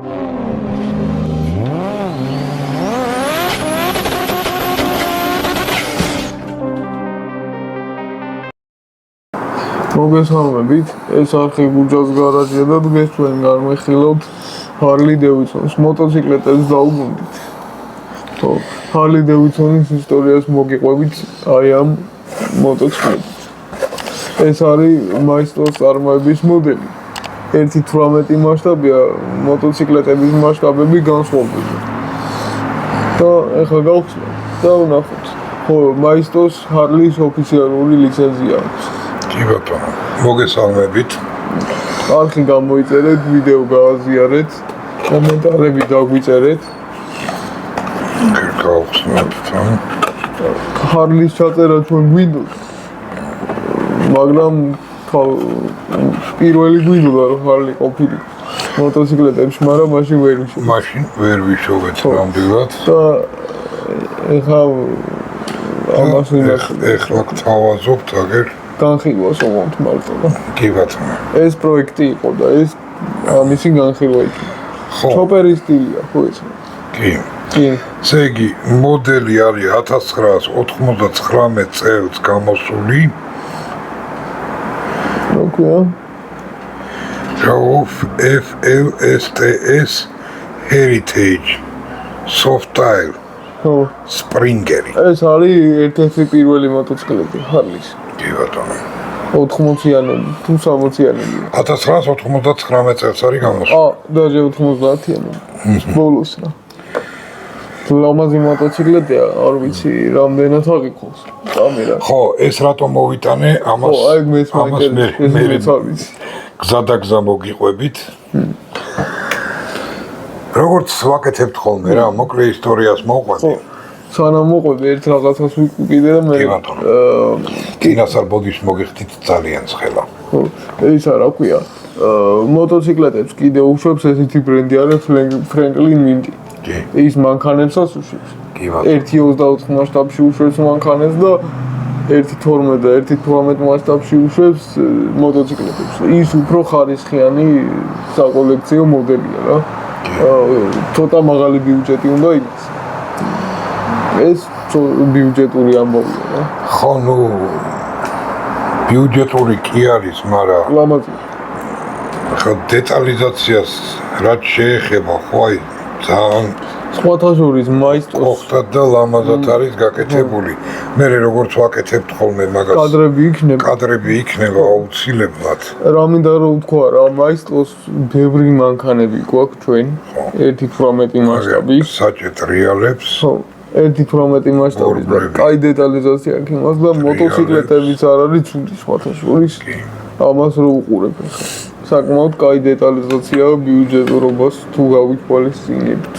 მოგესალმებით, ეს არხი გუჯას გარაჟია და დღეს ჩვენ განვიხილავთ Harley Davidson's მოტოციკლეტებს დაუბრუნდით. Harley Davidson's ისტორიას მოგიყვებით აი ამ მოტოციკლეტით. ეს არის Maestros წარმოების მოდელი. 1.18 მასშტაბია, მოტოციკლეტების მასშტაბები განსხვავდება. და ეხლა გავხსნათ და ვნახოთ. ხო, Maestros Harley-ს ოფიციალური ლიცენზია აქვს. კი ბატონო, მოგესალმებით. არხი გამოიწერეთ, ვიდეო გააზიარეთ, კომენტარები დაგვიწერეთ. გავხსნათ თან. Harley-ს ჩაწერა ჩვენ გვინდოდა. მაგრამ პირველი გვინდოდა რომ Harley ყოფილი მოტოციკლეტებში, მაგრამ მაშინ ვერ ვიშოვეთ. მაშინ ვერ ვიშოვეთ ნამდვილად. და ეხლა ამას ეხლა გთავაზობთ აგერ განხილვას ომობთ მარტო. კი ბატონო. ეს პროექტი იყო და ეს ამისი განხილვა იქნება. ჩოპერის სტილია, ხო ეს? კი. კი. ესე იგი, მოდელი არის 1999 წელს გამოსული. როქია? FLSTS Heritage Softstyle ხო. Springeri. ეს არის ერთ-ერთი პირველი მოტოციკლეტი Harley-ს. კი ბატონო. 80-იანები, თუ 60-იანები. 1999 წელს არის გამოსული. დაჟე 90-იანები. ბოლოს რა. ლამაზი მოტოციკლეტია, არ ვიცი, რამდენად აღიქოს. კამერა. ხო, ეს რატომ მოვიტანე ამას? ხო, აი მეც მაინტერესებს, არ ვიცი. გზადაგზა მოგიყვებით. როგორც ვაკეთებთ ხოლმე რა, მოკლე ისტორიას მოვყვები. სანამ მოყვები ერთ რაღაცას ვიკიდე და მე კინასარ ბოდიშს მოგიხდით ძალიან ცხელა. ხო, ისა რა ქვია? მოტოციკლეტებს კიდე უშვებს ესეთი ბრენდი არის Franklin Mint. კი. ის მანქანებსაც უშვებს. კი ბატონო. 1.24 მასშტაბში უშვებს მანქანებს და 1.12 და 1.18 მასშტაბში უშვებს მოტოციკლეტებს. ის უფრო ხარისხიანი საკოლექციო მოდელია რა. ცოტა მაღალი ბიუჯეტი უნდა იყოს. ეს ბიუჯეტური ამბავია რა. ხო, ნუ ბიუჯეტური კი არის, მაგრამ ლამაზია. ხო, დეტალიზაციას რაც შეეხება, ხო აი ძალიან სხვათა შორის Maestros ოხტად და ლამაზად არის გაკეთებული. მე როგორც ვაკეთებთ ხოლმე მაგას კადრები იქნება აუცილებლად. რა მინდა რომ ვთქვა რა, Maestros ბევრი მანქანები გვაქვს ჩვენ 1.18 მასშტაბის. საჭეთ რეალებს. ხო, 1.18 მასშტაბის და კაი დეტალიზაცია აქვს იმას და მოტოციკლეტებიც არ არის ცუდი სხვათა შორის. ამას რო უყურებ ხა. საკმაოდ კაი დეტალიზაცია ბიუჯეტურობას თუ გავითვალისწინებთ.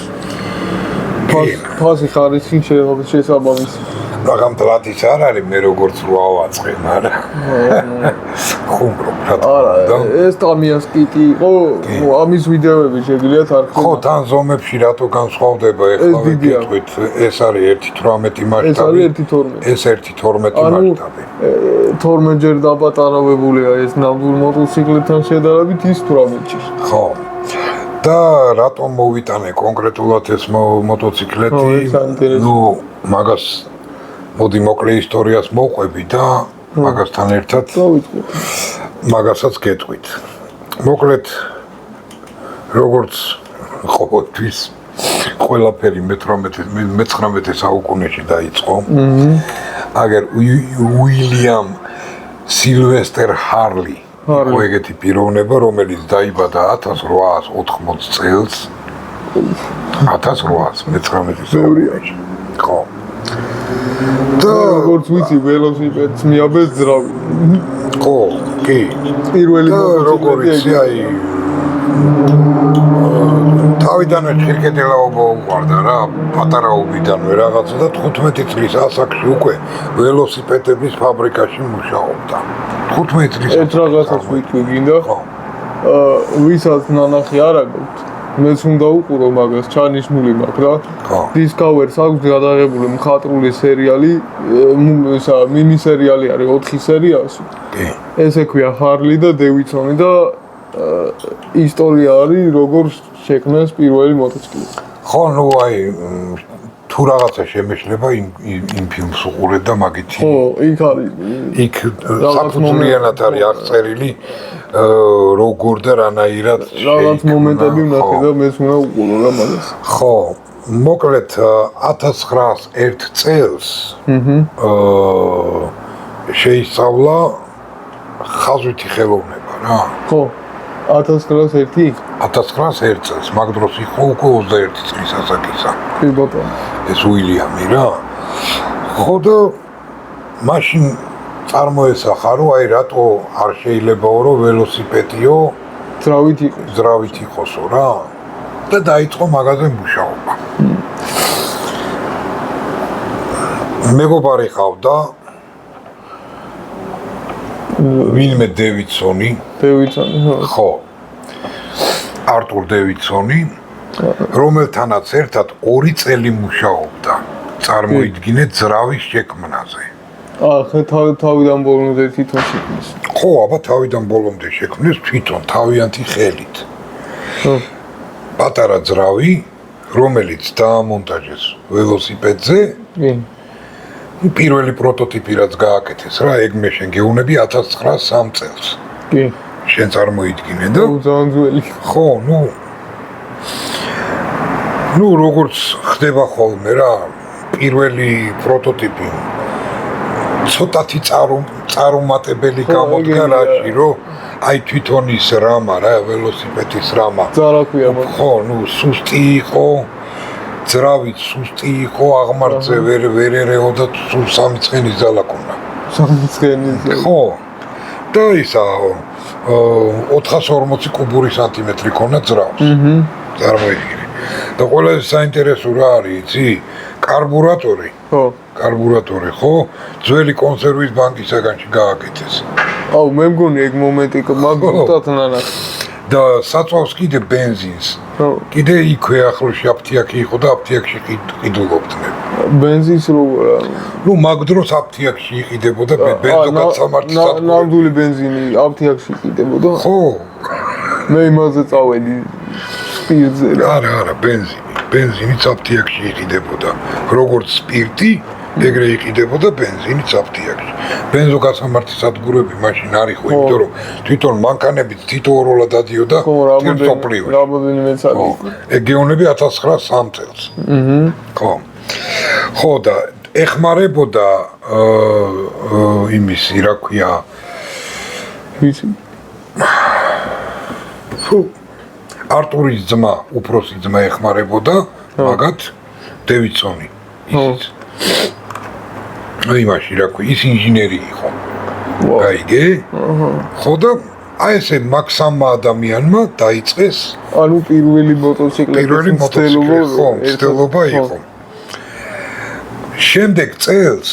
ფასი ხარისხი შეიძლება შესაბამისი. მაგრამ დრატის არ არის მე როგორც რო ავაწყე, მაგრამ ხუმრობ რა თქმა უნდა. ეს ტამიას კიტი იყო, ამის ვიდეოები შეგიძლიათ არხი. ხო, თან ზომებში რატო განსხვავდება ეხლა ვიკითხეთ, ეს არის 1.18 მასშტაბი. ეს 1.12 მასშტაბი. 12 ჯერ დაპატარავებულია ეს ნამდვილ მოტოციკლებთან შედარებით ის 18-ში. ხო. და რატომ მოვიტანე კონკრეტულად ეს მოტოციკლეტი? ნუ მაგას მოდი მოკლე ისტორიას მოვყვები და მაგასთან ერთად მაგასაც გეტყვით. მოკლედ როგორც ყოველთვის ყველაფერი მე-19 საუკუნეში დაიწყო. აგერ უილიამ სილვესტერ Harley იყო ეგეთი პიროვნება, რომელიც დაიბადა 1880 წელს. 1819 საუკუნეში. ხო. და როგორც ვიცი, ველოსიპედს მიაბეს ძრავი. ხო, კი. პირველი როგორიც აი თავიდანვე ჩირკედელაობა უყვარდა რა, პატარაობიდანვე რაღაცა და 15 წლის ასაკში უკვე ველოსიპედების ფაბრიკაში მუშაობდა. 15 წლის. ერთ რაღაცას ვიტყვი გინდა? ხო. ვისაც ნანახი არ აქვს, მეც უნდა უყურო მაგას, ჩანიშნული მაქვს რა. Discovery-ს აქვს გადაღებული მხატვრული სერიალი, მინი სერიალი არის 4 სერიალში. კი. ესე ქვია Harley და Davidson და ისტორია არის როგორ შექმნეს პირველი მოტოციკლი. ხო, ნუ აი თუ რაღაცა შემეშლება იმ ფილმს უყურეთ და მაგითი. ხო, იქ არის. იქ საფუძვლიანად არის აღწერილი როგორ და რანაირად რაღაც მომენტები ვნახე და მეც უნდა უყურო რა მაგას. ხო, მოკლედ 1901 წელს შეისწავლა ხაზვითი ხელოვნება რა. ხო, 1901 1901 წელს, მაგ დროს იყო უკვე 21 წლის ასაკისა. კი ბატონო. ეს უილიამი რა. ხო და მაშინ წარმოესახა რომ აი რატო არ შეიძლებაო რომ ველოსიპედიო ძრავით იყოსო რა. და დაიწყო მაგაზე მუშაობა. მეგობარი ყავდა ვინმე დევიდსონი, ხო. არტურ დევიდსონი, რომელთანაც ერთად 2 წელი მუშაობდა. წარმოიდგინეთ ძრავის შექმნაზე. თავიდან ბოლომდე თვითონ შექმნეს. ხო, აბა თავიდან ბოლომდე შექმნეს თვითონ თავიანთი ხელით. პატარა ძრავი, რომელიც დაამონტაჟეს ველოსიპედზე. კი. პირველი პროტოტიპი რაც გააკეთეს რა, ეგ მე შენ გეუნები 1903 წელს. კი. შენ წარმოიდგინე და ძალიან ძველი. ხო, ნუ როგორც ხდება ხოლმე რა, პირველი პროტოტიპი ცოტათი წარუმატებელი გამოდგა რაში, რომ აი თვითონ ის რამა რა, ველოსიპედის რამა. ძარა ქვია მაგ. ხო, სუსტი იყო, ძრავით სუსტი იყო, აღმართზე ვერ ერეოდა, სულ 3 ცხენის ძალაკუნა. 3 ცხენის. ხო. და ისა 440 კუბური სანტიმეტრი ქონა ძრავს. წარმოიდგინე. და ყველაზე საინტერესო რა არის, იცი? კარბურატორი. ხო. კარბურატორი, ხო? ძველი კონსერვის ბანკისაგანში გააკეთეს. აუ, მე მგონი ეგ მომენტი მაგდროთად ნანახი. და საწვავს კიდე ბენზინს. კიდე იქვე ახლოში აფთიაქი იყო და აფთიაქში ყიდულობდნენ. ბენზინს როგორ? ნუ მაგ დროს აფთიაქში იყიდებოდა ბენზოგაცამართი სადგური. ნამდვილი ბენზინი აფთიაქში იყიდებოდა? ხო. მე იმაზე წავედი სპირტზე რა. არა, ბენზინიც აფთიაქში იყიდებოდა. როგორც სპირტი, ეგრე იყიდებოდა ბენზინიც აფთიაქში. ბენზოგაცამართი სადგურები მაშინ არ იყო, იმიტომ რომ თვითონ მანქანებით თითოეულად დადიოდა თირსოფლიოში. რამოდენიმე წელი. ეგ გეუნები 1903 წელს. ხო. ხო და ეხმარებოდა იმისი, რა ქვია, ვიცი. არტურის ძმა, უფროსი ძმა ეხმარებოდა მაგათ დევიდსონი. ისიც. იმაში, რა ქვია, ის ინჟინერი იყო. გაიგე? ხო და აი ესე მაგ 3 ადამიანმა დაიწყეს ანუ პირველი მოტოციკლების მცდელობა იყო. შემდეგ წელს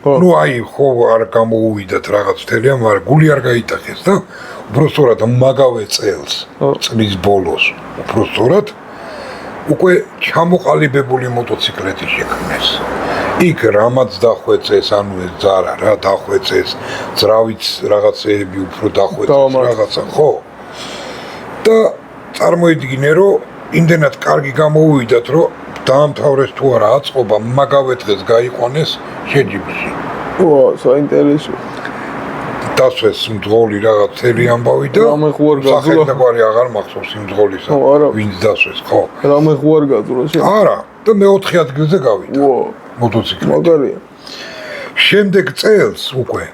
ნუ აი ხო არ გამოუვიდათ რაღაც თელია, მაგრამ გული არ გაიტახეს და უბრალოდ მაგავე წელს წლის ბოლოს უბრალოდ უკვე ჩამოყალიბებული მოტოციკლეთი შექმნეს. იქ რამაც დახვეწეს, ანუ ეს ძარა რა დახვეწეს, ძრავიც რაღაცეები უფრო დახვეწეს რაღაცა, ხო? და წარმოიდგინე, რომ იმდენად კარგი გამოუვიდათ, რომ დაამთავრეს თუ არა აწყობა, მაგავე დღეს გაიყვანეს შეჯიბრში. საინტერესო. დასვეს მძღოლი რაღაც თელი ამბავი და სახელმწიფოარი აღარ მახსოვს იმ მძღოლისა, ვინც დასვეს, ხო? რამე ხوار გაძურა შენ? არა, და მე-4 ადგილზე გავიდა. მოტოციკლი. მაგარია. შემდეგ წელს უკვე.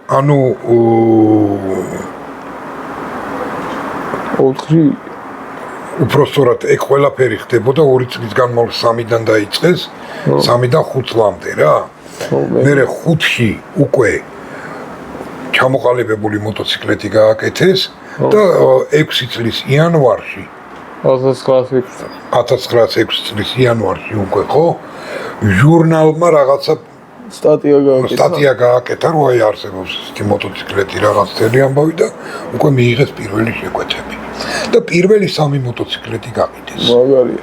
ანუ 4 უпростоრად ეგ ყველაფერი ხდებოდა 2 წლის განმავლობაში 3-დან დაიწყეს, 3-დან 5 წლამდე რა. მერე 5-ში უკვე ჩამოყალიბებული მოტოციკლეთი გააკეთეს და 6 წლის იანვარში 1906 წლის იანვარში უკვე ხო ჟურნალმა რაღაცა სტატია გააკეთა, რომ აი არსებობს ესეთი მოტოციკლეთი რაღაც თელი ამბავი და უკვე მიიღეს პირველი შეკვეთები. და პირველი 3 მოტოციკლეთი გაყიდეს. მაგარია.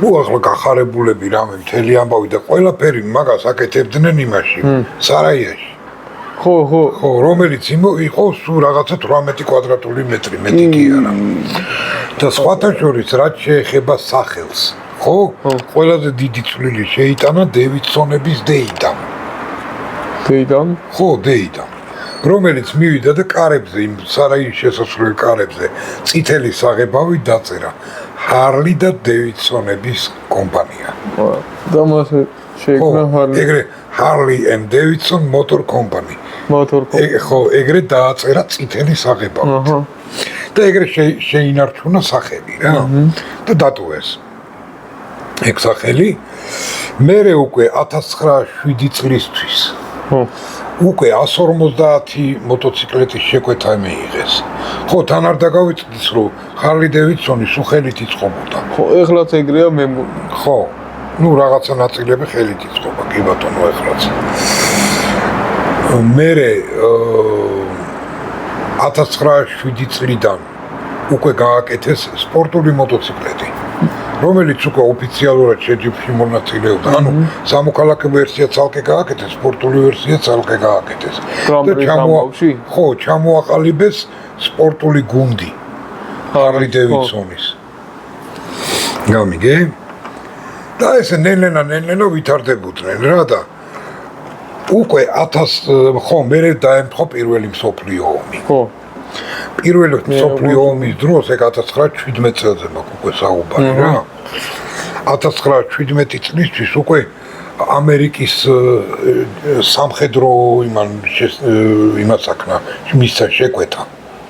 ნუ ახლა გახარებულები რამე მთელი ამბავი და ყველაფერი მაგას აკეთებდნენ იმაში, სარაიაში. ხო, რომელიც იყო სულ რაღაცა 18 კვადრატული მეტრი, მეტი კი არა. და სხვათა შორის რაც შეეხება სახელს, ხო? ყველაზე დიდი წვლილი შეიტანა დევიდსონების დეიდამ. დეიდამ? ხო, დეიდამ. რომელიც მივიდა და კარებზე, იმ სარაის შესასვლელ კარებზე წითელი საღებავი დაწერა. ჰარლი და დევიდსონების კომპანია. და მას შეიქმნა ჰარლი. ეგრე Harley and Davidson Motor Company. ხო, ეგრე დააწერა წითელი საღებავით. და ეგრე შეინარჩუნა სახელი რა. და დატოვეს. ეგ სახელი მერე უკვე 1907 წლისთვის. უკვე 150 მოტოციკლეტის შეკვეთა მიიღეს. ხო, თან არ დაგავიწყდეს, რომ Harley Davidson-ი ხელით იწყობოდა. ხო, ეხლაც ეგრეა მემური. ხო. ну რაღაცა ნაწილები ხელით იწყობა, კი ბატონო, ეხლაც. მერე 1907 წლიდან უკვე გააკეთეს სპორტული მოტოციკლეტი, რომელიც უკვე ოფიციალურად შეჯიბრში მონაწილეობდა. ანუ სამოქალაქო ვერსია ცალკე გააკეთეს, სპორტული ვერსია ცალკე გააკეთეს. ხო, ჩამოაყალიბეს სპორტული გუნდი Harley Davidson-ის. გამიგე? და ესე ნელ-ნელა ვითარდებოდნენ რა და უკვე 1000 ხო მერე დაემთხვა პირველი მსოფლიო ომი. ხო. პირველი მსოფლიო ომის დროს ეგ 1917 წელზე მაქვს უკვე საუბარი რა. 1917 წლისთვის უკვე ამერიკის სამხედრო იმას აქნა მისცა შეკვეთა.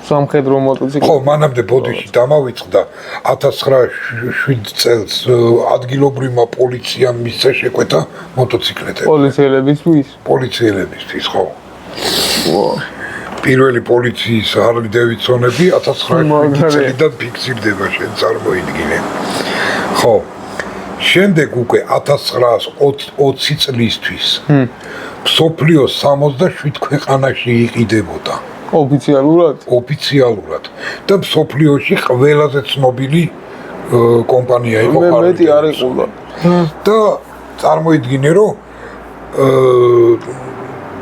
სამხედრო მოტოციკლი. ხო, მანამდე ბოდიში დამავიწყდა 1907 წელს ადგილობრივმა პოლიციამ მისცა შეკვეთა მოტოციკლეტები. პოლიციელებისთვის, ხო. პირველი პოლიციის Harley Davidson-ები 1907 წლიდან ფიქსირდება, შენ წარმოიდგინე. ხო. შემდეგ უკვე 1920 წლისთვის მსოფლიოს 67 ქვეყანაში იყიდებოდა. ოფიციალურად და მსოფლიოში ყველაზე ცნობილი კომპანია იყო მეტი არ იყულა და წარმოიდგინე რომ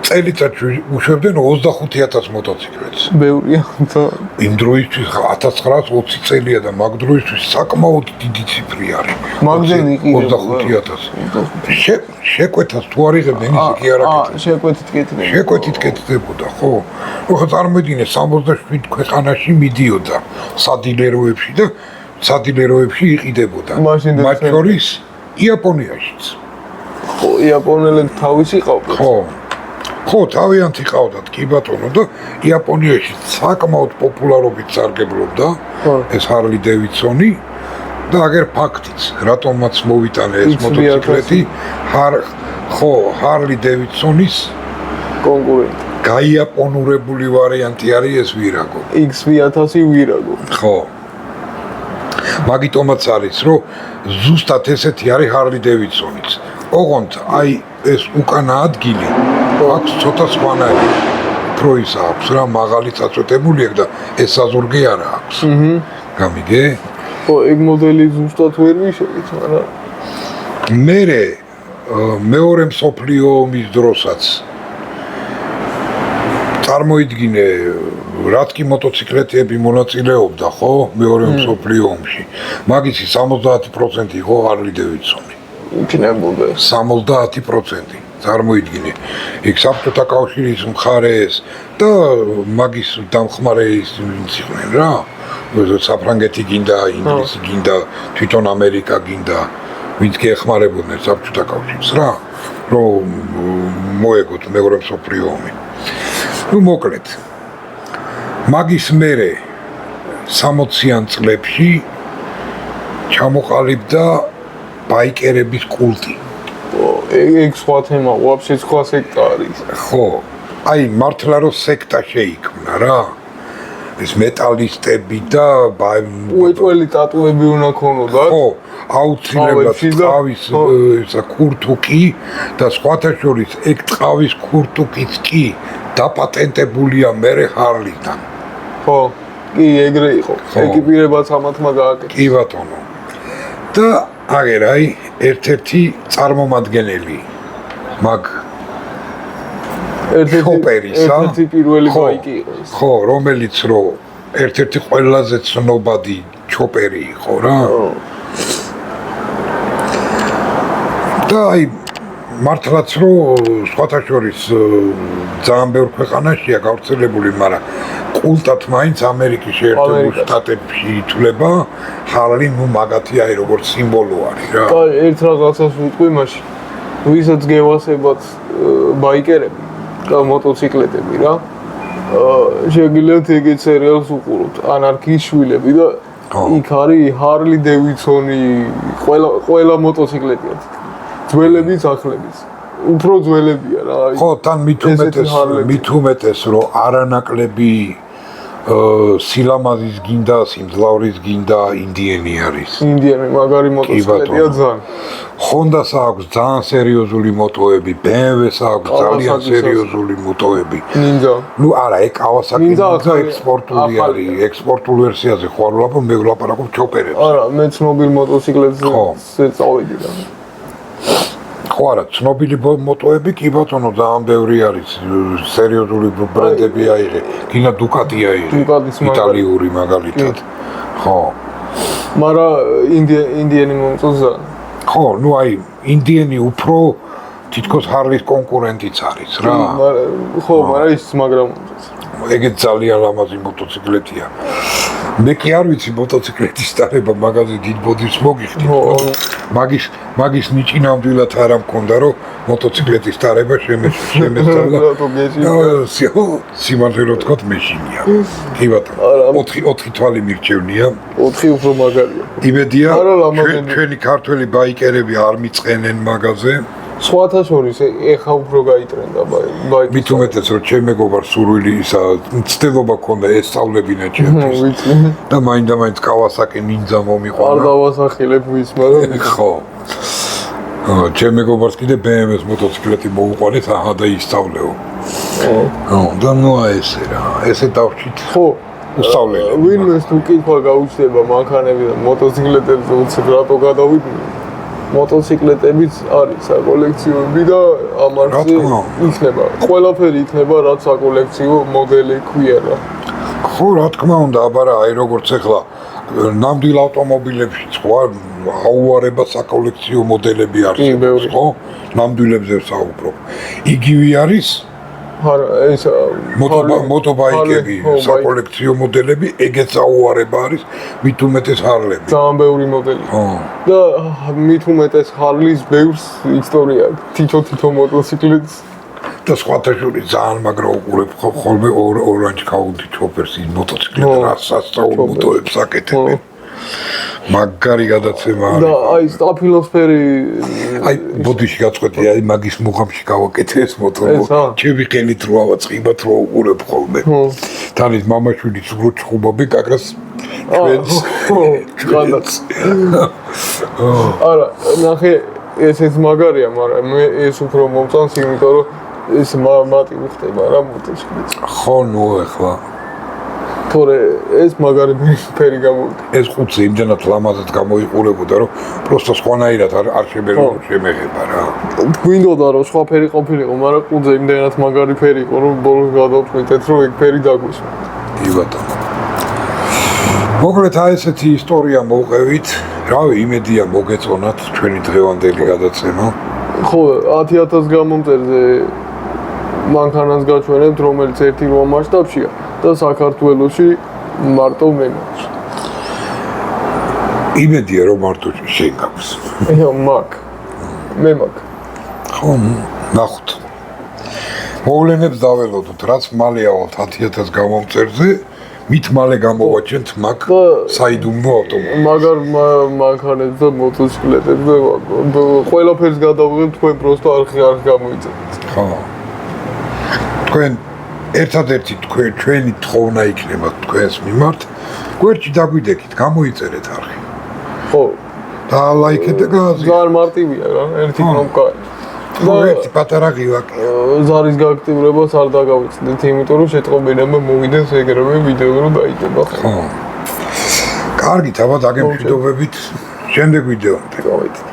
წელიწადში უშვებდნენ 25000 მოტოციკლეტს. ბევრია და იმ დროისთვის 1920 წელია და მაგ დროისთვის საკმაოდ დიდი ციფრი არის. მაგდენ იყიდება 25000. შეკვეთას თუ არ იღებდნენ ისე კი არ აკეთებდნენ. შეკვეთით კეთდებოდა, ხო? ხო, წარმოიდგინე 67 ქვეყანაში მიდიოდა სადილეროებში და სადილეროებში იყიდებოდა. მათ შორის იაპონიაშიც. ხო, იაპონელები თავისი ყავდათ. ხო, თავიანთი ყავდათ, კი ბატონო, და იაპონიაში საკმაოდ პოპულარობით სარგებლობდა ეს Harley Davidson-ი და აგერ ფაქტიც, რატომაც მოვიტანე ეს მოტოციკლეტი, Harley Davidson-ის კონკურენტი. გაიაპონურებული ვარიანტი არის ეს ვირაგო. X1000 ვირაგო. ხო. მაგიტომაც არის, რომ ზუსტად ესეთი არის Harley Davidson-იც. ოღონდ აი ეს უკანა ადგილი აქვს ცოტა სხვანაირი. უფრო ის აქვს რა, მაღალი წაწვეტებული აქვს და ეს საზურგი არ აქვს. გამიგე? ხო, ეგ მოდელი ზუსტად ვერ ვიშევით, მაგრამ მერე მეორე მსოფლიო ომის დროსაც წარმოიდგინე რაც კი მოტოციკლეტები მონაწილეობდა, ხო, მეორე მსოფლიო ომში. მაგის 70% იყო Harley Davidson-ი. იქნებოდა 70%. წარმოიდგინე. იქ საბჭოთა კავშირის მხარეს და მაგის დამხმარე ისინი იყვნენ რა. საფრანგეთი გინდა, ინგლისი გინდა, თვითონ ამერიკა გინდა, ვინც კი ეხმარებოდნენ საბჭოთა კავშირს რა, რომ მოეგოთ მეორე მსოფლიო ომი. ну მოკლედ მაგის მერე 60-იან წლებში ჩამოყალიბდა ბაიკერების კულტი. ეგ სხვა თემა, вообще სხვა სექტა არის. ხო, აი მართლა რომ სექტა შეიქმნა რა. ეს მეტალისტები და უეჭველი ტატუები უნდა ქონოდათ. ხო, აუცილებლად ტყავის ისა ქურთუკი და სხვათა შორის ეგ ტყავის ქურთუკიც კი დაპატენტებულია მერე Harley-დან. ხო, კი ეგრე იყო. ეკიპირებაც ამათმა გააკეთეს. კი ბატონო. და აგერ აი ერთ-ერთი წარმომადგენელი მაგ ერთ-ერთი პირველი ბაიკი იყო ეს. ხო, რომელიც რო ერთ-ერთი ყველაზე ცნობადი ჩოპერი იყო რა. და აი მართლაც რო სხვათა შორის ძალიან ბევრ ქვეყანაშია გავრცელებული, მაგრამ კულტად მაინც ამერიკის შეერთებულ შტატებში ითვლება ჰარლი, ნუ მაგათი აი როგორც სიმბოლო არის რა. და ერთ რაღაცას ვიტყვი მაშინ. ვისაც გევასებათ ბაიკერები და მოტოციკლეტები რა. შეგიძლიათ ეგეთ სერიალს უყუროთ, ანარქიის შვილები და იქ არის ჰარლი დევიდსონი, ყველა მოტოციკლეტია. ძველებიც ახლებიც. უფრო ძველებია რა. ხო, თან მით უმეტეს რომ არანაკლები სილამაზის გინდა, სიმძლავრის გინდა ინდიენი არის. ინდიენი მაგარი მოტოციკლეტია ძალიან. Honda-ს აქვს ძალიან სერიოზული მოტოები, BMW-ს აქვს ძალიან სერიოზული მოტოები. Ninja. ნუ არა, Kawasaki Ninja ექსპორტული არის, ექსპორტულ ვერსიაზე ხო არ ვლაპარაკობ, მე ვლაპარაკობ ჩოპერებს. არა, მე ცნობილ მოტოციკლებზე წავიდი რა. ხო არა, ცნობილი მოტოები კი ბატონო ძალიან ბევრი არის, სერიოზული ბრენდები აიღე, გინა Ducati აიღე, იტალიური მაგალითად. ხო. მაგრამ ინდიენი მომწონს ხო, ნუ აი, ინდიენი უფრო თითქოს ჰარლის კონკურენტიც არის რა. ხო, მაგრამ ის მაგრამ ეგეც ძალიან ლამაზი მოტოციკლეტია. მე კი არ ვიცი მოტოციკლეტის ტარება მაგაზე დიდ ბოდიშს მოგიხდით. მაგის ნიჭი ნამდვილად არ მქონდა, რომ მოტოციკლეტის ტარება შემესწავლა. სიმართლე რომ ვთქვათ, მეშინია. კი ბატონო, 4 თვალი მირჩევნია. 4 უფრო მაგარია. იმედია, ჩვენი ქართველი ბაიკერები არ მიწყენენ მაგაზე. სხვათა შორის ეხა უფრო გაიტრენდა ბაიკი. მით უმეტეს რომ ჩემ მეგობარს სურვილი ისა მცდელობა ქონდა ესწავლებინა ჩემთვის. და მაინდა-მაინც Kawasaki Ninja მომიყვანა. არ დავასახელებ ვის, მაგრამ ხო. ჩემ მეგობარს კიდე BMW-ს მოტოციკლეტი მოუყვანეს, აჰა და ისწავლეო. ხო, და ნუ ესე რა, ესე დავჭით. ხო. უსწავლელი. ვინმეს თუ კითხვა გაუჩნდება მანქანები და მოტოციკლეტებზე უცებ რატო გადავიდნენ? მოტოციკლეტებიც არის საკოლექციოები და ამაზე იქნება. ყველაფერი იქნება, რაც საკოლექციო მოდელი ქვია რა. ხო, რა თქმა უნდა, აბარა, აი როგორც ახლა ნამდვილ ავტომობილებში სხვა აუარება საკოლექციო მოდელები არსებობს, ხო? ნამდვილებზე საუბრობ. იგივე არის ეს მოტობაიკები, საკოლექციო მოდელები, ეგეც აუარება არის, მით უმეტეს ჰარლები. ძალიან ბევრი მოდელი. და მით უმეტეს ჰარლის ბევრს ისტორია აქვს. თითო მოტოციკლეტს და სხვათა შორის ძალიან მაგრა უყურებ ხოლმე Orange County Choppers ის მოტოციკლეტი რა სასწაულ მოტოებს აკეთებენ. მაგარი გადაცემა არის. და აი სტაფილოსფერი აი ბოდიში გაწყვეტი, აი მაგის მუღამში გავაკეთე ეს მოტო. ჩემი ხელით რო ავაწყიბათ რო უყურებ ხოლმე. თან ის მამაშვილის რო ჩხუბობი კაკას ჩვენს. არა, ნახე ესეც მაგარია, მაგრამ მე ეს უფრო მომწონს, იმიტომ რომ ეს მარტი უხდება რა მოტოციკლეტი. ხო, ნუ ახლა თორე ეს მაგარი ფერი გამოვიდა. ეს ხუთზე იმდენად ლამაზად გამოიყურებოდა, რომ პროსტო სხვანაირად არ შემეღება რა. გვინდოდა რომ სხვა ფერი ყოფილიყო, მაგრამ ხუთზე იმდენად მაგარი ფერი იყო, რომ ბოლოს გადავწყვიტეთ, რომ ეგ ფერი დაგვისვა. კი ბატონო. მოკლედ აი ესეთი ისტორია მოვყევით. რავი, იმედია მოგეწონათ ჩვენი დღევანდელი გადაცემა. ხო, 10000 გამომწერზე მანქანას გაჩვენებთ, რომელიც 1 რვა მასშტაბშია და საქართველოში მარტო მე მაქვს. იმედია რომ მარტო შენ გაქვს. მე მაქვს. ხო, ნახოთ. მოვლენებს დაველოდოთ, რაც მალე ავალთ 10000 გამომწერზე, მით მალე გამოვაჩენთ მაგ საიდუმლო ავტომობილს. მაგარ მანქანებს და მოტოციკლეტებს და ყველაფერს გადავიღებ, თქვენ პროსტო არხი გამოიწერეთ. ხო. თქვენ ერთადერთი ჩვენი თხოვნა იქნება თქვენს მიმართ, გვერდში დაგვიდეკით, გამოიწერეთ არხი. ხო. და ლაიქეთ და გააზიარეთ. ძალიან მარტივია რა, ერთი კნოპკა. და ერთი პატარა ღილაკი. ზარის გააქტიურებას არ დაგავიწყდეთ, იმიტომ რომ შეტყობინება მოვიდეს ეგრევე ვიდეო რომ დაიდება. ხო. კარგით, აბა დაგემშვიდობებით შემდეგ ვიდეომდე. გავაიცეთ.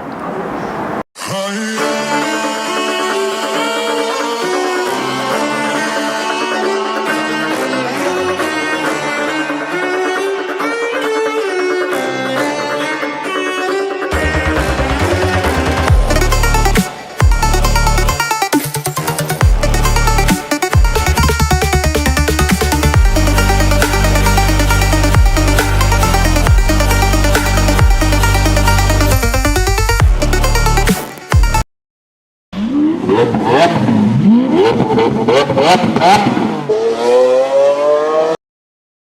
Thank you.